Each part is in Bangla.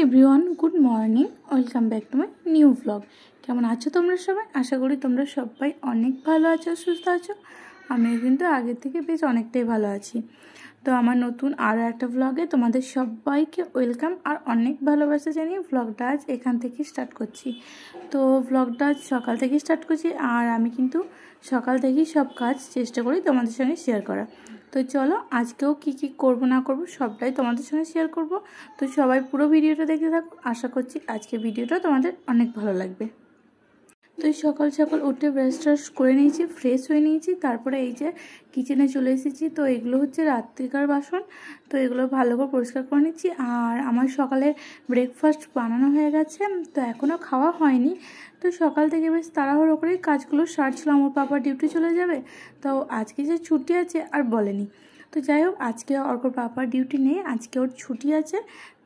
Everyone, good morning. Welcome back to my new blog. কেমন আছো তোমরা সবাই? আশা করি তোমরা সবাই অনেক ভালো আছো, সুস্থ আছো। আমিও কিন্তু আগের থেকে বেশ অনেকটাই ভালো আছি। তো আমার নতুন আরও একটা ব্লগে তোমাদের সবাইকে ওয়েলকাম আর অনেক ভালোবাসা জানিয়ে ব্লগটা আজ এখান থেকে স্টার্ট করছি। তো ব্লগটা আজ সকাল থেকে স্টার্ট করছি, আর আমি কিন্তু সকাল থেকেই সব কাজ চেষ্টা করি তোমাদের সঙ্গে শেয়ার করা। তো চলো, আজকেও কি কি করব না করব সবটাই তোমাদের সঙ্গে শেয়ার করব। তো সবাই পুরো ভিডিওটা দেখতে থাকো। আশা করছি আজকে ভিডিওটা তোমাদের অনেক ভালো লাগবে। তো সকাল সকাল উঠে ব্রাশ ট্রাশ করে নিয়েছি, ফ্রেশ হয়ে নিয়েছি, তারপরে এই যে কিচেনে চলে এসেছি। তো এগুলো হচ্ছে রাত্রিকার বাসন, তো এগুলো ভালো করে পরিষ্কার করে নিচ্ছি। আর আমার সকালে ব্রেকফাস্ট বানানো হয়ে গেছে, তো এখনও খাওয়া হয়নি। তো সকাল থেকে বেশ তাড়াহুড়ো করে কাজগুলো সারছিলাম। ওর পাপা ডিউটি চলে যাবে, তো আজকে যে ছুটি আছে আর বলেনি। তো যাই হোক, আজকে ওর পাপার ডিউটি নেই, আজকে ওর ছুটি আছে,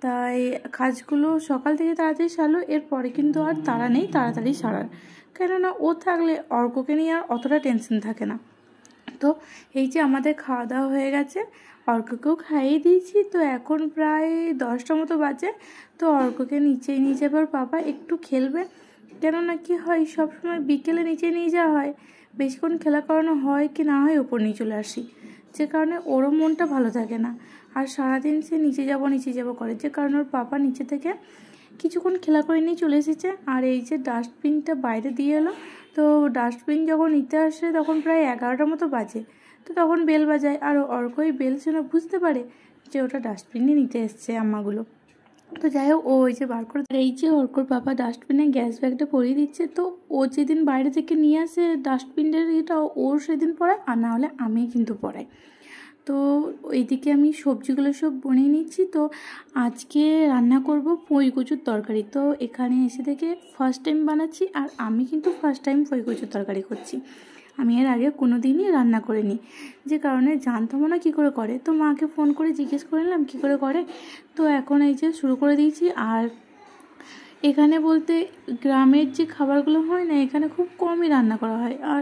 তাই কাজগুলো সকাল থেকে তাড়াতাড়ি সারলো। এরপরে কিন্তু আর তাড়া নেই তাড়াতাড়ি সারার, কেননা ও থাকলে অর্ককে নিয়ে আর অতটা টেনশন থাকে না। তো এই যে আমাদের খাওয়া দাওয়া হয়ে গেছে, অর্ককেও খাইয়ে দিয়েছি। তো এখন প্রায় 10টা মতো বাজে। তো অর্ককে নিচে নিয়ে যাবে ওর পাপা, একটু খেলবে। কেননা কি হয়, সবসময় বিকেলে নিচে নিয়ে যাওয়া হয়, বেশিক্ষণ খেলা করানো হয় কি না হয় ওপর নিয়ে চলে আসি, যে কারণে ওরও মনটা ভালো থাকে না। আর সারাদিন সে নিচে যাব করে, যে কারণে ওর পাপা নিচে থেকে কিছুক্ষণ খেলা করে নিয়ে চলে এসেছে। আর এই যে ডাস্টবিনটা বাইরে দিয়ে এলো, তো ডাস্টবিন যখন নিতে আসে তখন প্রায় 11টা মতো বাজে। তো তখন বেল বাজায়, আর অর্কই বেল শুনে বুঝতে পারে যে ওটা ডাস্টবিনে নিতে এসছে আম্মাগুলো। তো যাই হোক, ও ওই যে বার করে, এই যে অর্কর বাবা ডাস্টবিনে গ্যাস ব্যাগটা পরিয়ে দিচ্ছে। তো ও যেদিন বাইরে থেকে নিয়ে আসে ডাস্টবিনের এটা ওর সেদিন পড়ায়, আর না হলে আমি কিন্তু পড়াই। তো এইদিকে আমি সবজিগুলো সব বনিয়ে নিচ্ছি। তো আজকে রান্না করব পই কচুর তরকারি। তো এখানে এসে থেকে ফার্স্ট টাইম বানাচ্ছি, আর আমি কিন্তু ফার্স্ট টাইম পই কচুর তরকারি করছি। আমি এর আগে কোনো দিনই রান্না করিনি, যে কারণে জানতামও না কী করে করে। তো মাকে ফোন করে জিজ্ঞেস করে নিলাম কী করে করে। তো এখন এই যে শুরু করে দিয়েছি। আর এখানে বলতে গ্রামের যে খাবারগুলো হয় না, এখানে খুব কমই রান্না করা হয়। আর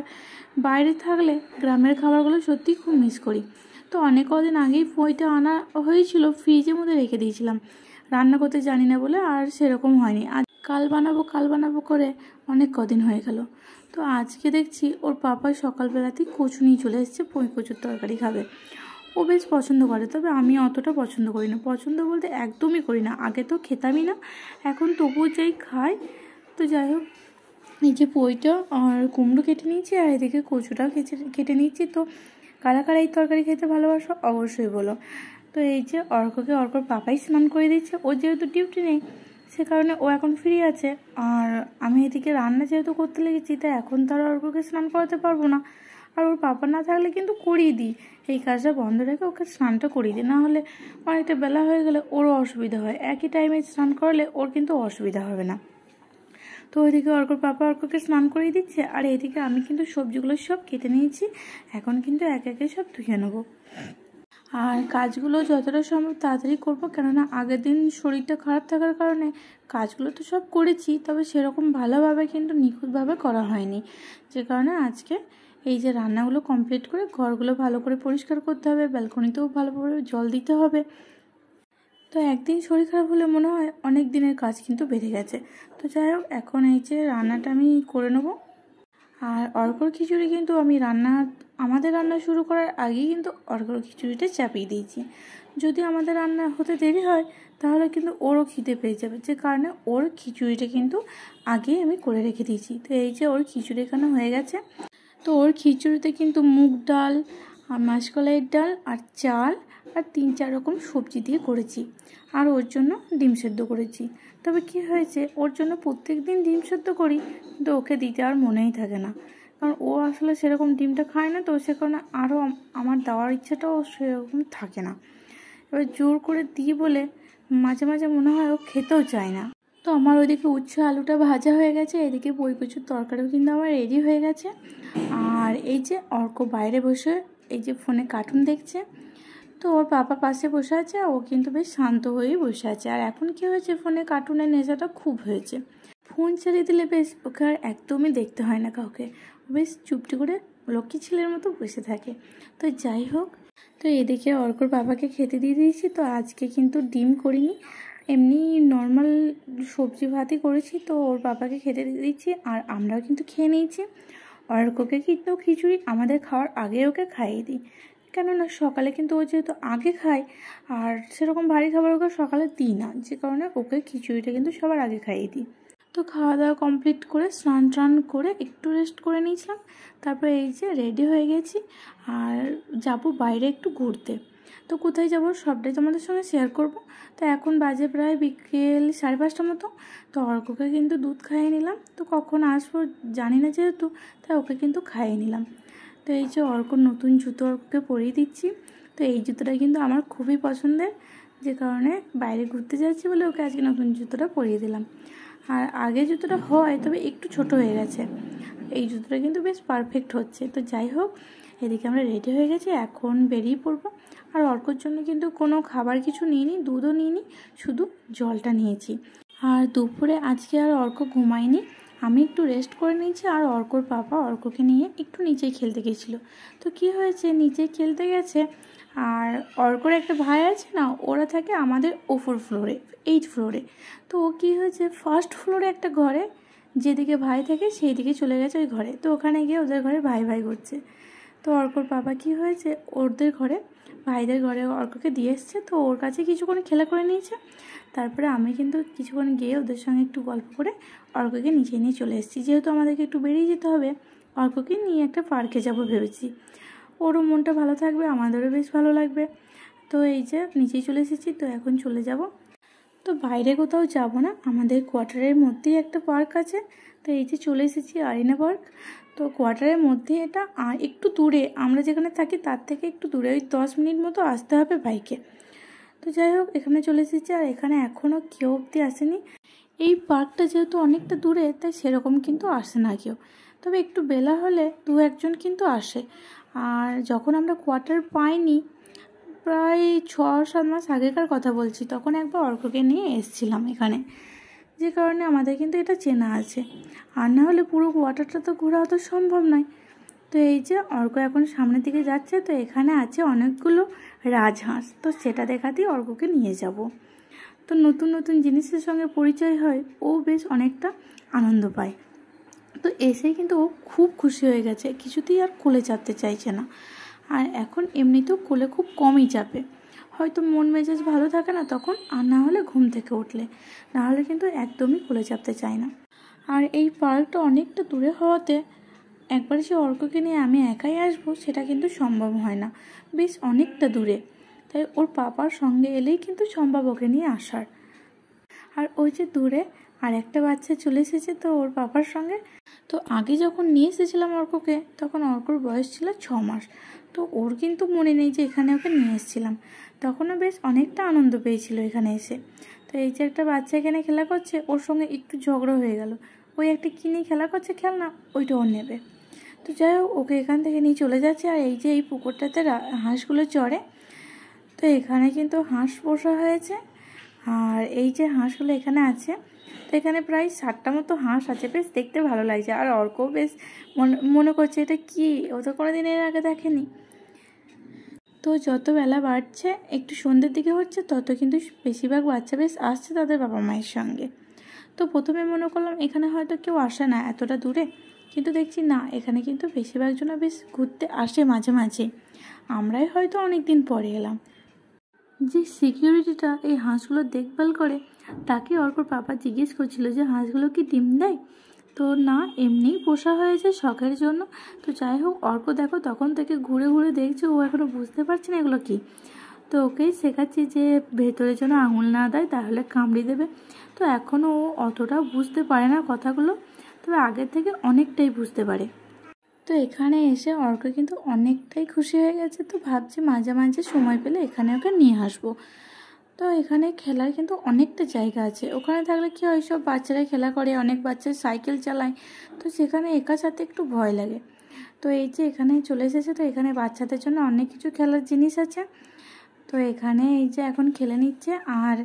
বাইরে থাকলে গ্রামের খাবারগুলো সত্যিই খুব মিস করি। তো অনেক কদিন আগেই পইটা আনা হয়েছিল, ফ্রিজের মধ্যে রেখে দিয়েছিলাম, রান্না করতে জানি না বলে আর সেরকম হয়নি। আজ কাল বানাবো করে অনেক কদিন হয়ে গেল। তো আজকে দেখছি ওর পাপা সকালবেলাতেই কচু নিয়ে চলে এসেছে, পই কচুর তরকারি খাবে। ও বেশ পছন্দ করে, তবে আমি অতটা পছন্দ করি না। পছন্দ বলতে একদমই করি না, আগে তো খেতামই না, এখন তবুও যাই খাই। তো যাই হোক, এই যে পইটা আর কুমড়ো কেটে নিয়েছি, আর এদিকে কচুটাও কেটে নিচ্ছি। তো কারা কারা এই তরকারি খেতে ভালোবাসো অবশ্যই বলো। তো এই যে অর্ককে অর্কর পাপাই স্নান করে দিচ্ছে, ওর যেহেতু ডিউটি নেই সে কারণে ও এখন ফ্রি আছে। আর আমি এদিকে রান্না যেহেতু করতে লেগেছি, তাই এখন তার অর্ককে স্নান করাতে পারবো না। আর ওর পাপা না থাকলে কিন্তু করিয়ে দিই, এই কাজটা বন্ধ রেখে ওকে স্নানটা করিয়ে দিই, না হলে অনেকটা বেলা হয়ে গেলে ওরও অসুবিধা হয়। একই টাইমে স্নান করালে ওর কিন্তু অসুবিধা হবে না। তো ওইদিকে অর্কর পাপা অর্ককে স্নান করিয়ে দিচ্ছে, আর এইদিকে আমি কিন্তু সবজিগুলো সব কেটে নিয়েছি। এখন কিন্তু একে একে সব ধুয়ে নেবো। আর কাজগুলো যতটা সম্ভব তাড়াতাড়ি করবো, কেননা আগের দিন শরীরটা খারাপ থাকার কারণে কাজগুলো তো সব করেছি, তবে সেরকম ভালোভাবে কিন্তু নিখুঁতভাবে করা হয়নি, যে কারণে আজকে এই যে রান্নাগুলো কমপ্লিট করে ঘরগুলো ভালো করে পরিষ্কার করতে হবে, ব্যালকনিতেও ভালো করে জল দিতে হবে। তো একদিন শরীর খারাপ হলে মনে হয় অনেক দিনের কাজ কিন্তু বেড়ে গেছে। তো যাই হোক, এখন এই যে রান্নাটা আমি করে নেবো। আর অর্কর খিচুড়ি কিন্তু আমি আমাদের রান্না শুরু করার আগেই কিন্তু অর্কর খিচুড়িটা চাপিয়ে দিয়েছি। যদি আমাদের রান্না হতে দেরি হয় তাহলে কিন্তু ওরও খিদে পেয়ে যাবে, যে কারণে ওর খিচুড়িটা কিন্তু আগেই আমি করে রেখে দিয়েছি। তো এই যে ওর খিচুড়ি এখানে হয়ে গেছে। তো ওর খিচুড়িতে কিন্তু মুগ ডাল আর মাসকলাইয়ের ডাল আর চাল আর 3-4 রকম সবজি দিয়ে করেছি, আর ওর জন্য ডিম সেদ্ধ করেছি। তবে কি হয়েছে, ওর জন্য প্রত্যেক দিন ডিম সেদ্ধ করি, কিন্তু ওকে দিতে আর মনেই থাকে না, কারণ ও আসলে সেরকম ডিমটা খায় না। তো সে কারণে আরও আমার দেওয়ার ইচ্ছাটাও সেরকম থাকে না। এবার জোর করে দিই বলে মাঝে মাঝে মনে হয় ও খেতেও চায় না। তো আমার ওইদিকে উচ্ছে আলুটা ভাজা হয়ে গেছে, এদিকে পই কচুর তরকারিও কিন্তু আমার রেডি হয়ে গেছে। আর এই যে অর্ক বাইরে বসে এই যে ফোনে কার্টুন দেখছে। তো ওর পাপা পাশে বসে আছে, ও কিন্তু বেশ শান্ত হয়েই বসে আছে। আর এখন কি হয়েছে, ফোনে কার্টুনের নেশাটা খুব হয়েছে। ফোন ছেড়ে দিলে বেশ ওকে আর একদমই দেখতে হয় না কাউকে, বেশ চুপটি করে লক্ষ্মী ছেলের মতো বসে থাকে। তো যাই হোক, তো এদিকে অর্কর বাবাকে খেতে দিয়ে দিয়েছি। তো আজকে কিন্তু ডিম করিনি, এমনি নর্মাল সবজি ভাতই করেছি, তো ওর বাবাকে খেতে দিচ্ছি আর আমরাও কিন্তু খেয়ে নিয়েছি। অর্ককে কিন্তু খিচুড়ি আমাদের খাওয়ার আগে ওকে খাইয়ে দিই, কেননা সকালে কিন্তু ও যেহেতু আগে খায় আর সেরকম ভারী খাবার ওকে সকালে দিই না, যে কারণে ওকে খিচুড়িটা কিন্তু সবার আগে খাইয়ে দিই। তো খাওয়া দাওয়া কমপ্লিট করে স্নান টান করে একটু রেস্ট করে নিয়েছিলাম। তারপরে এই যে রেডি হয়ে গেছি আর যাব বাইরে একটু ঘুরতে। তো কোথায় যাব সবটাই তোমাদের সঙ্গে শেয়ার করব। তো এখন বাজে প্রায় বিকেল 5:30 মতো। তো অর্ককে কিন্তু দুধ খাইয়ে নিলাম, তো কখন আসবো জানি না যেহেতু, তাই ওকে কিন্তু খাইয়ে নিলাম। তো এই যে অর্কর নতুন জুতো অর্ককে পরিয়ে দিচ্ছি। তো এই জুতোটা কিন্তু আমার খুবই পছন্দের, যে কারণে বাইরে ঘুরতে যাচ্ছি বলে ওকে আজকে নতুন জুতোটা পরিয়ে দিলাম। আর আগে জুতোটা হয় তবে একটু ছোট হয়ে গেছে, এই জুতোটা কিন্তু বেশ পারফেক্ট হচ্ছে। তো যাই হোক, এদিকে আমরা রেডি হয়ে গেছি, এখন বেরিয়ে পড়বো। আর অর্কর জন্য কিন্তু কোনো খাবার কিছু নিইনি, দুধও নিইনি, শুধু জলটা নিয়েছি। আর দুপুরে আজকে আর অর্ক ঘুমায়নি, আমি একটু রেস্ট করে নিয়েছি। আর অর্কর পাপা অর্ককে নিয়ে একটু নিচেই খেলতে গেছিলো। তো কি হয়েছে, নিচে খেলতে গেছে আর অর্কর একটা ভাই আছে না, ওরা থাকে আমাদের ওপর ফ্লোরে, 8 ফ্লোরে। তো ও কী হয়েছে, ফার্স্ট ফ্লোরে একটা ঘরে যেদিকে ভাই থাকে সেই দিকে চলে গেছে ওই ঘরে। তো ওখানে গিয়ে ওদের ঘরে ভাই ভাই করছে। তো অর্কর বাবা কী হয়েছে, ওদের ঘরে ভাইদের ঘরে অর্ককে দিয়ে এসছে, তো ওর কাছে কিছুক্ষণ খেলা করে নিয়েছে। তারপরে আমি কিন্তু কিছুক্ষণ গিয়ে ওদের সঙ্গে একটু গল্প করে অর্ককে নিচে নিয়ে চলে এসেছি, যেহেতু আমাদেরকে একটু বেরিয়ে যেতে হবে। অর্ককে নিয়ে একটা পার্কে যাব ভেবেছি, ওরও মনটা ভালো থাকবে, আমাদেরও বেশ ভালো লাগবে। তো এই যে নিচেই চলে এসেছি, তো এখন চলে যাব। তো বাইরে কোথাও যাব না, আমাদের কোয়ার্টারের মধ্যেই একটা পার্ক আছে। তো এই যে চলে এসেছি আরিনা পার্ক। তো কোয়ার্টারের মধ্যে এটা, আর একটু দূরে, আমরা যেখানে থাকি তার থেকে একটু দূরে, ওই 10 মিনিট মতো আসতে হবে বাইকে। তো যাই হোক, এখানে চলে এসেছি আর এখানে এখনও কেউ অবধি আসেনি। এই পার্কটা যেহেতু অনেকটা দূরে, তাই সেরকম কিন্তু আসে না কেউ, তবে একটু বেলা হলে 2-1 জন কিন্তু আসে। আর যখন আমরা কোয়ার্টার পাইনি, প্রায় 6-7 মাস আগেকার কথা বলছি, তখন একবার অর্ককে নিয়ে এসেছিলাম এখানে, যে কারণে আমাদের কিন্তু এটা চেনা আছে। আর না হলে পুরো কোয়ার্টারটা তো ঘোরা অত সম্ভব নয়। তো এই যে অর্ক এখন সামনের দিকে যাচ্ছে, তো এখানে আছে অনেকগুলো রাজহাঁস, তো সেটা দেখাতেই অর্ককে নিয়ে যাব। তো নতুন নতুন জিনিসের সঙ্গে পরিচয় হয়, ও বেশ অনেকটা আনন্দ পায়। তো এসেই কিন্তু ও খুব খুশি হয়ে গেছে, কিছুতেই আর কোলে চাপতে চাইছে না। আর এখন এমনিতেও কোলে খুব কমই চাপে, হয়তো মন মেজাজ ভালো থাকে না তখন, আর না হলে ঘুম থেকে উঠলে, না হলে কিন্তু একদমই কোলে চাপতে চায় না। আর এই পার্কটা অনেকটা দূরে হওয়াতে একবারে সে অর্ককে নিয়ে আমি একাই আসবো সেটা কিন্তু সম্ভব হয় না, বেশ অনেকটা দূরে। তাই ওর পাপার সঙ্গে এলেই কিন্তু সম্ভব ওকে নিয়ে আসার। আর ওই যে দূরে আর একটা বাচ্চা চলে এসেছে তো ওর পাপার সঙ্গে। তো আগে যখন নিয়ে এসেছিলাম অর্ককে, তখন অর্কর বয়স ছিল 6 মাস। তো ওর কিন্তু মনে নেই যে এখানে ওকে নিয়ে এসেছিলাম, তখনও বেশ অনেকটা আনন্দ পেয়েছিল এখানে এসে। তো এই যে একটা বাচ্চা এখানে খেলা করছে, ওর সঙ্গে একটু ঝগড়া হয়ে গেল, ওই একটা কী নিয়ে খেলা করছে খেলনা, ওইটা ওর নেবে। তো যাই হোক, ওকে এখান থেকে নিয়ে চলে যাচ্ছে। আর এই যে এই পুকুরটাতে হাঁসগুলো চড়ে, তো এখানে কিন্তু হাঁস পোষা হয়েছে। আর এই যে হাঁসগুলো এখানে আছে, তো এখানে প্রায় 60টা মতো হাঁস আছে, বেশ দেখতে ভালো লাগছে। আর অর্ক বেশ মনে করছে এটা কি, ও তো কোনোদিন এর আগে দেখেনি। তো যত বেলা বাড়ছে, একটু সন্ধ্যের দিকে হচ্ছে, তত কিন্তু বেশিরভাগ বাচ্চা বেশ আসছে তাদের বাবা মায়ের সঙ্গে। তো প্রথমে মনে করলাম এখানে হয়তো কেউ আসে না এতটা দূরে, কিন্তু দেখছি না, এখানে কিন্তু বেশিরভাগ জন বেশ ঘুরতে আসে মাঝে মাঝে, আমরাই হয়তো অনেক দিন পরে এলাম। যে সিকিউরিটিটা এই হাঁসগুলো দেখভাল করে, তাকে অর্কর পাপা জিজ্ঞেস করছিল যে হাঁসগুলো কি ডিম দেয়। তো না, এমনিই পোষা হয়েছে শখের জন্য। তো যাই হোক, অর্ক দেখো তখন থেকে ঘুরে ঘুরে দেখছে, ও এখনও বুঝতে পারছে না এগুলো কি। তো ওকেই শেখাচ্ছি যে ভেতরে যেন আঙুল না দেয়, তাহলে কামড়ে দেবে। তো এখনও ও অতটাও বুঝতে পারে না কথাগুলো, তবে আগের থেকে অনেকটাই বুঝতে পারে। তো এখানে এসে অর্ক কিন্তু অনেকটাই খুশি হয়ে গেছে। তো ভাবছি মাঝে মাঝে সময় পেলে এখানে ওকে নিয়ে আসবো। তো এখানে খেলার কিন্তু অনেকটা জায়গা আছে, ওখানে থাকলে কি হয়, সব বাচ্চারা খেলা করে, অনেক বাচ্চা সাইকেল চালায়, তো সেখানে একা সাথে একটু ভয় লাগে। তো এই যে এখানে চলে এসেছে, তো এখানে বাচ্চাদের জন্য অনেক কিছু খেলার জিনিস আছে। তো এখানে এই যে এখন খেলে নিচ্ছে, আর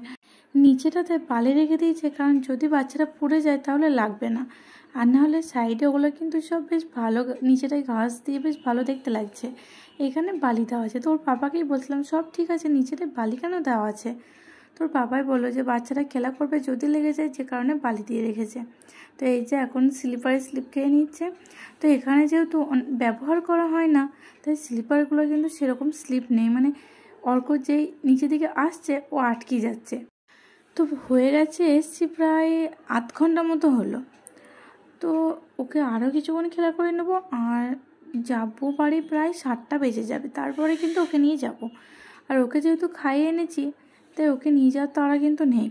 নিচেটাতে বালি রেখে দিয়েছে, কারণ যদি বাচ্চারা পড়ে যায় তাহলে লাগবে না। আর না হলে সাইডে ওগুলো কিন্তু সব বেশ ভালো, নিচেটায় ঘাস দিয়ে বেশ ভালো দেখতে লাগছে। এখানে বালি দেওয়া আছে, তো ওর পাপাকেই বলছিলাম সব ঠিক আছে, নিচেটায় বালি কেন দেওয়া আছে। তোর বাবাই বললো যে বাচ্চারা খেলা করবে যদি লেগে যায়, যে কারণে বালি দিয়ে রেখেছে। তো এই যে এখন স্লিপারে স্লিপ খেয়ে নিচ্ছে। তো এখানে যেহেতু ব্যবহার করা হয় না, তাই স্লিপারগুলো কিন্তু সেরকম স্লিপ নেই, মানে অর্ক যেই নিচে দিকে আসছে ও আটকে যাচ্ছে। তো হয়ে গেছে, এসছি প্রায় আধ ঘন্টা মতো হলো। তো ওকে আরও কিছুক্ষণ খেলা করে নেবো, আর যাবো বাড়ি প্রায় 7টা বেজে যাবে, তারপরে কিন্তু ওকে নিয়ে যাব। আর ওকে যেহেতু খাইয়ে এনেছি, তাই ওকে নিয়ে যাওয়ার তাড়া কিন্তু নেই।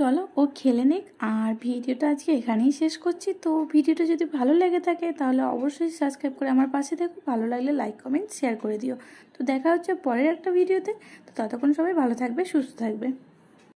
চলো ও খেলে নিক। আর ভিডিওটা আজকে এখানেই শেষ করছি। তো ভিডিওটা যদি ভালো লেগে থাকে তাহলে অবশ্যই সাবস্ক্রাইব করে আমার পাশে দেখো, ভালো লাগলে লাইক কমেন্ট শেয়ার করে দিও। তো দেখা হচ্ছে পরের একটা ভিডিওতে। তো ততক্ষণ সবাই ভালো থাকবে, সুস্থ থাকবে।